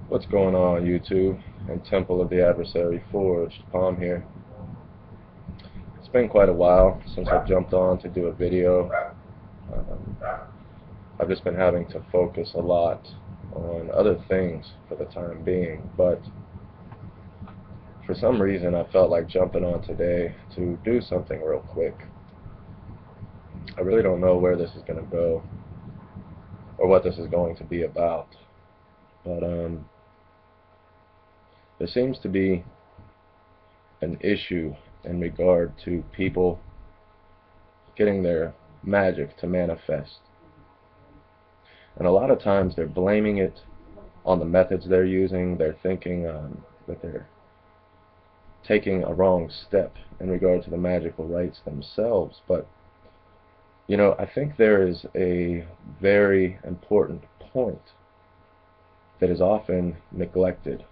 What's going on, YouTube and Temple of the Adversary Forged? Palm here. It's been quite a while since I've jumped on to do a video. Um, I've just been having to focus a lot on other things for the time being, but for some reason I felt like jumping on today to do something real quick. I really don't know where this is going to go or what this is going to be about, but there seems to be an issue in regard to people getting their magic to manifest. And a lot of times they're blaming it on the methods they're using. They're thinking that they're taking a wrong step in regard to the magical rites themselves. But, I think there is a very important point that is often neglected.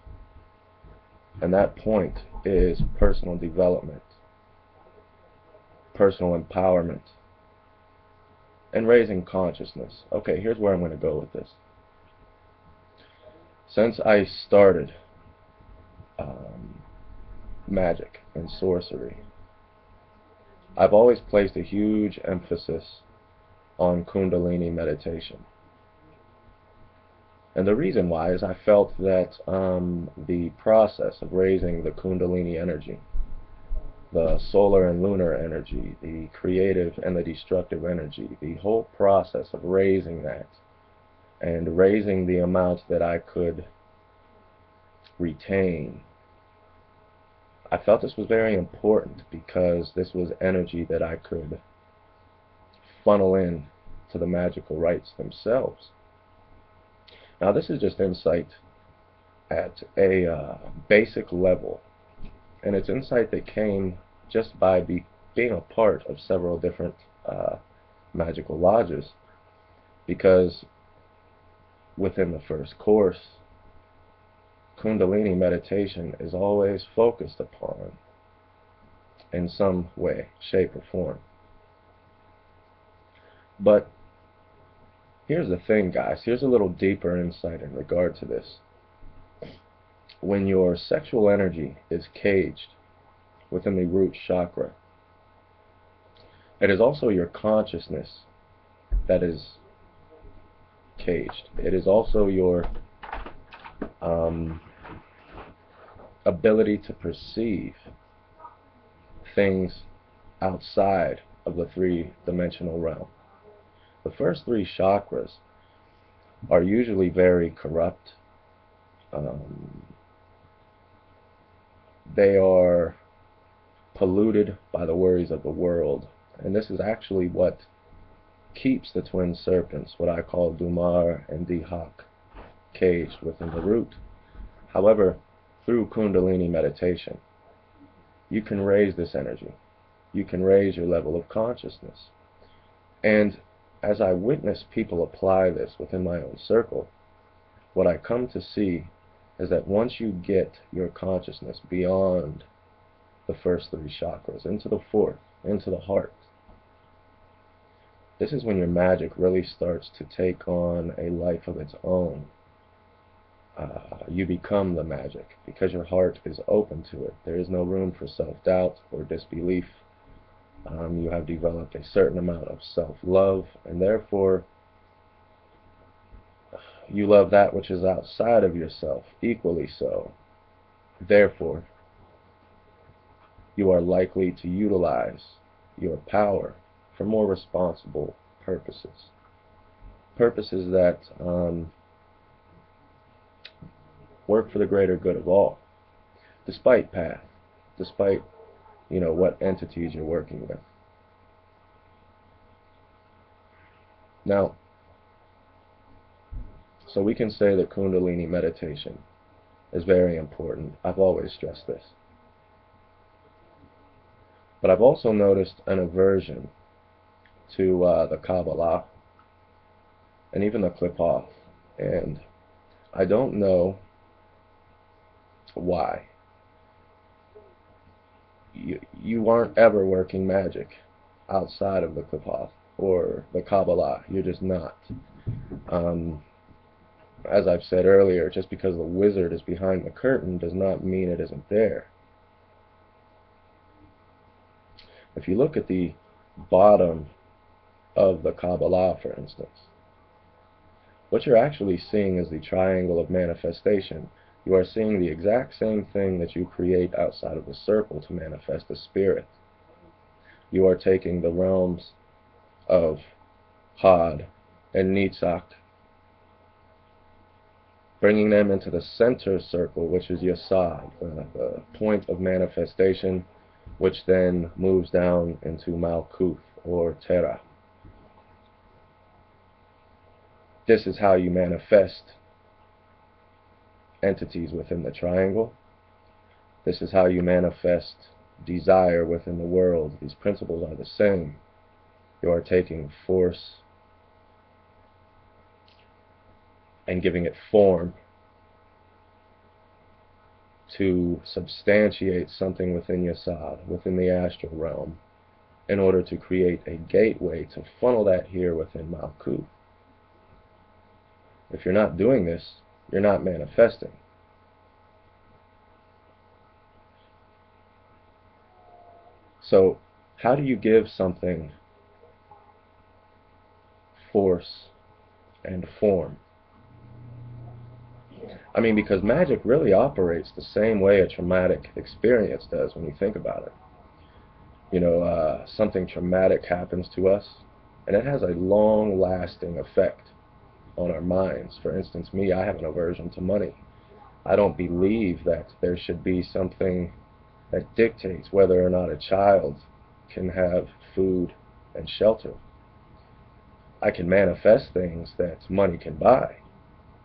And that point is personal development, personal empowerment, and raising consciousness. Okay, here's where I'm going to go with this. Since I started magic and sorcery, I've always placed a huge emphasis on Kundalini meditation. And the reason why is I felt that the process of raising the Kundalini energy, the solar and lunar energy, the creative and the destructive energy, the whole process of raising that and raising the amount that I could retain, I felt this was very important because this was energy that I could funnel in to the magical rites themselves. Now, this is just insight at a basic level, and it's insight that came just by being a part of several different magical lodges, because within the first course, Kundalini meditation is always focused upon in some way, shape, or form. But here's the thing, guys. Here's a little deeper insight in regard to this. When your sexual energy is caged within the root chakra, it is also your consciousness that is caged. It is also your ability to perceive things outside of the three-dimensional realm. The first three chakras are usually very corrupt. They are polluted by the worries of the world. And this is actually what keeps the twin serpents, what I call Dumar and Dihak, caged within the root. However, through Kundalini meditation, you can raise this energy. You can raise your level of consciousness. And as I witness people apply this within my own circle, what I come to see is that once you get your consciousness beyond the first three chakras, into the fourth, into the heart, this is when your magic really starts to take on a life of its own. You become the magic because your heart is open to it. There is no room for self-doubt or disbelief. You have developed a certain amount of self-love, and therefore you love that which is outside of yourself equally so. Therefore, you are likely to utilize your power for more responsible purposes. Purposes that work for the greater good of all, despite path, despite what entities you're working with. Now, so we can say that Kundalini meditation is very important. I've always stressed this. But I've also noticed an aversion to the Qabballah and even the Qliphoth. And I don't know why. You aren't ever working magic outside of the Qliphoth or the Qabballah. You're just not. as I've said earlier, just because the wizard is behind the curtain does not mean it isn't there. If you look at the bottom of the Qabballah, for instance, what you're actually seeing is the triangle of manifestation. You are seeing the exact same thing that you create outside of the circle to manifest the spirit. You are taking the realms of Had and Nitzak, bringing them into the center circle, which is Yasad, the point of manifestation, which then moves down into Malkuth, or Terah. This is how you manifest entities within the triangle. This is how you manifest desire within the world. These principles are the same. You are taking force and giving it form to substantiate something within Yasad, within the astral realm, in order to create a gateway to funnel that here within Malkuth. If you're not doing this, you're not manifesting. So, how do you give something force and form? I mean, because magic really operates the same way a traumatic experience does when you think about it. You know, something traumatic happens to us, and it has a long-lasting effect on our minds. For instance, me, I have an aversion to money. I don't believe that there should be something that dictates whether or not a child can have food and shelter. I can manifest things that money can buy,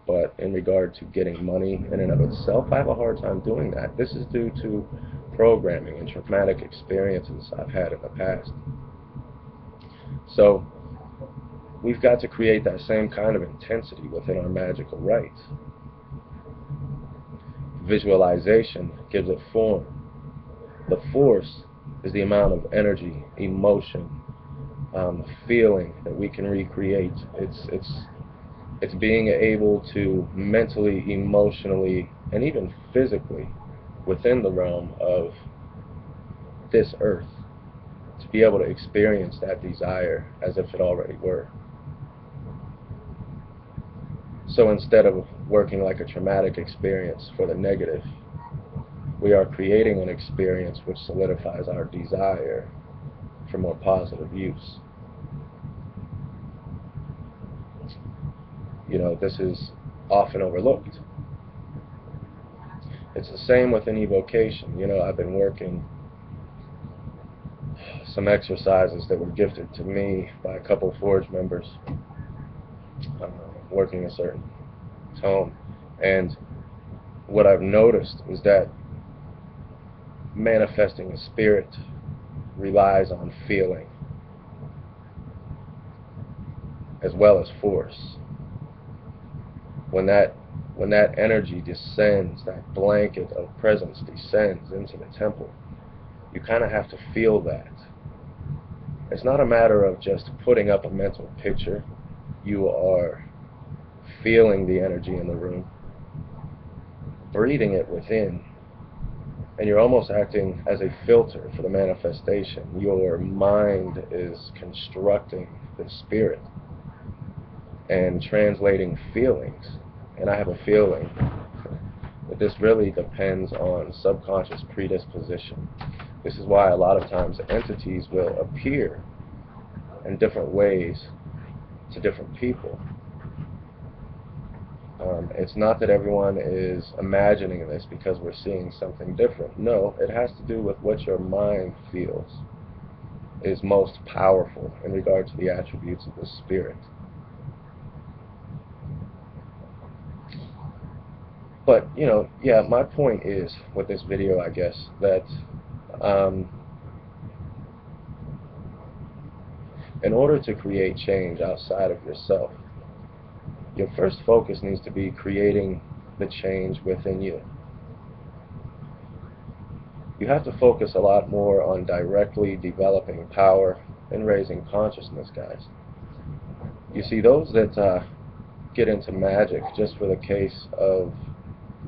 but in regard to getting money in and of itself, I have a hard time doing that. This is due to programming and traumatic experiences I've had in the past. So, we've got to create that same kind of intensity within our magical rites. Visualization gives it form. The force is the amount of energy, emotion, feeling that we can recreate. It's being able to mentally, emotionally, and even physically, within the realm of this earth, to be able to experience that desire as if it already were. So instead of working like a traumatic experience for the negative, we are creating an experience which solidifies our desire for more positive use. You know, this is often overlooked. It's the same with an evocation. You know, I've been working some exercises that were gifted to me by a couple Forge members, working a certain tone. And what I've noticed is that manifesting a spirit relies on feeling as well as force. When that energy descends, that blanket of presence descends into the temple, you kind of have to feel that. It's not a matter of just putting up a mental picture. You are feeling the energy in the room, breathing it within, and you're almost acting as a filter for the manifestation. Your mind is constructing the spirit and translating feelings. And I have a feeling that this really depends on subconscious predisposition. This is why a lot of times entities will appear in different ways to different people. It's not that everyone is imagining this because we're seeing something different. No, it has to do with what your mind feels is most powerful in regard to the attributes of the spirit. But, you know, yeah, my point is with this video, I guess, that in order to create change outside of yourself, your first focus needs to be creating the change within you. You have to focus a lot more on directly developing power and raising consciousness, guys. You see, those that get into magic just for the case of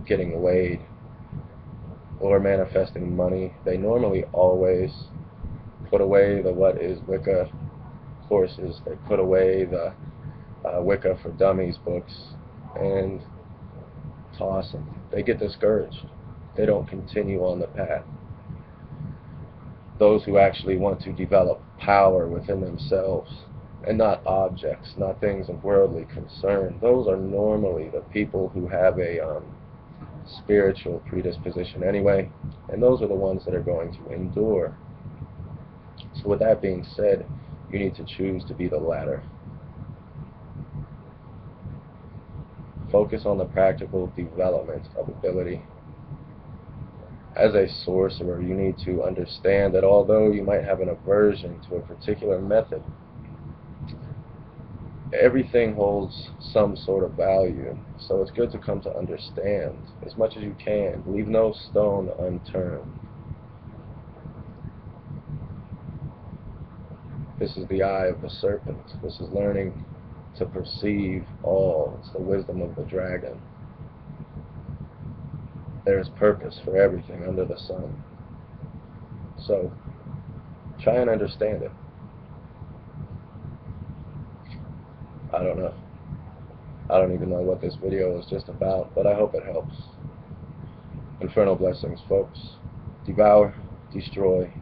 getting laid or manifesting money, they normally always put away the What is Wicca courses, they put away the Wicca for Dummies books, and toss them. They get discouraged. They don't continue on the path. Those who actually want to develop power within themselves, and not objects, not things of worldly concern, those are normally the people who have a spiritual predisposition anyway, and those are the ones that are going to endure. So with that being said, you need to choose to be the latter. Focus on the practical development of ability. As a sorcerer, you need to understand that although you might have an aversion to a particular method, everything holds some sort of value. So it's good to come to understand as much as you can. Leave no stone unturned. This is the eye of the serpent. This is learning to perceive all. It's the wisdom of the dragon. There is purpose for everything under the sun. So, try and understand it. I don't know. I don't even know what this video is just about, but I hope it helps. Infernal blessings, folks. Devour, destroy,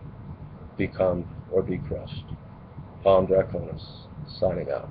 become, or be crushed. Palm Draconis, signing out.